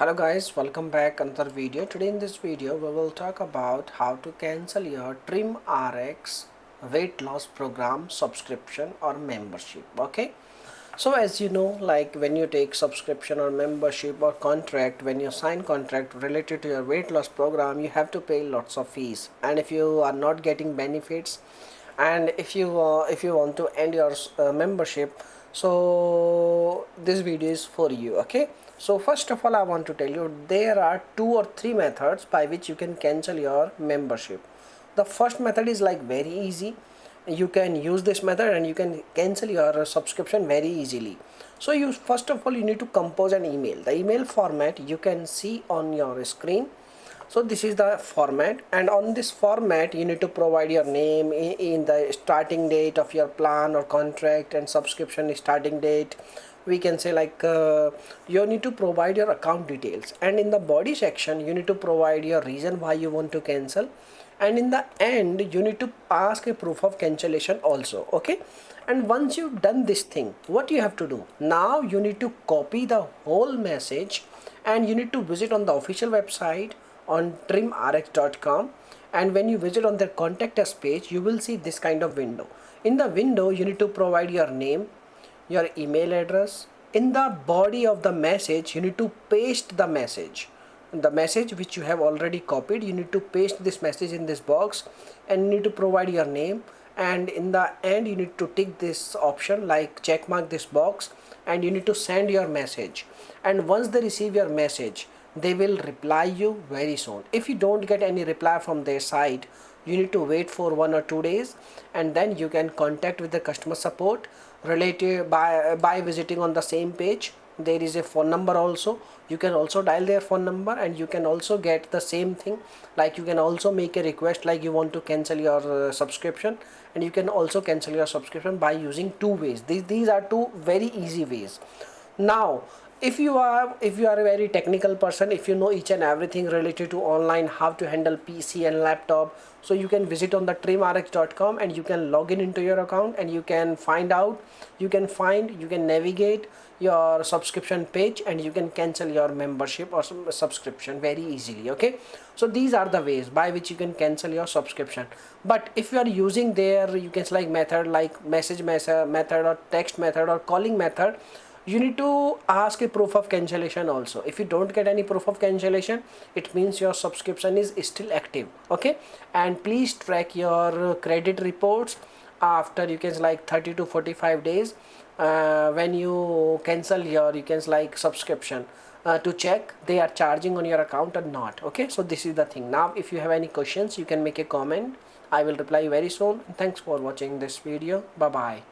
Hello guys, welcome back another video. Today in this video we will talk about how to cancel your Trimrx weight loss program subscription or membership. Okay, so as you know, like when you take subscription or membership or contract, when you sign contract related to your weight loss program, you have to pay lots of fees, and if you are not getting benefits, and if you want to end your membership, so this video is for you. Okay, so first of all I want to tell you there are 2 or 3 methods by which you can cancel your membership. The first method is like very easy. You can use this method and you can cancel your subscription very easily. So you first of all you need to compose an email. The email format you can see on your screen. So this is the format, and on this format you need to provide your name in the starting date of your plan or contract and subscription starting date. We can say like you need to provide your account details, and in the body section you need to provide your reason why you want to cancel, and in the end you need to ask a proof of cancellation also. Okay, and once you've done this thing, what you have to do now, you need to copy the whole message and you need to visit on the official website on trimrx.com, and when you visit on their contact us page you will see this kind of window. In the window you need to provide your name, your email address. In the body of the message you need to paste the message which you have already copied. You need to paste this message in this box and you need to provide your name, and in the end you need to tick this option like check mark this box, and you need to send your message, and once they receive your message they will reply you very soon. If you don't get any reply from their side, you need to wait for 1 or 2 days, and then you can contact with the customer support related by visiting on the same page. There is a phone number also. You can also dial their phone number and you can also get the same thing, like you can also make a request like you want to cancel your subscription, and you can also cancel your subscription by using 2 ways. These are 2 very easy ways. Now if you are a very technical person, if you know each and everything related to online, how to handle PC and laptop, so you can visit on the trimrx.com and you can log in into your account and you can find out, you can navigate your subscription page and you can cancel your membership or subscription very easily. Okay, so these are the ways by which you can cancel your subscription. But if you are using their, you can select method like message method or text method or calling method, you need to ask a proof of cancellation also. If you don't get any proof of cancellation, it means your subscription is still active. Okay, and please track your credit reports after you can like 30 to 45 days when you cancel your you can like subscription to check they are charging on your account or not. Okay, so this is the thing. Now if you have any questions you can make a comment. I will reply you very soon. Thanks for watching this video. Bye bye.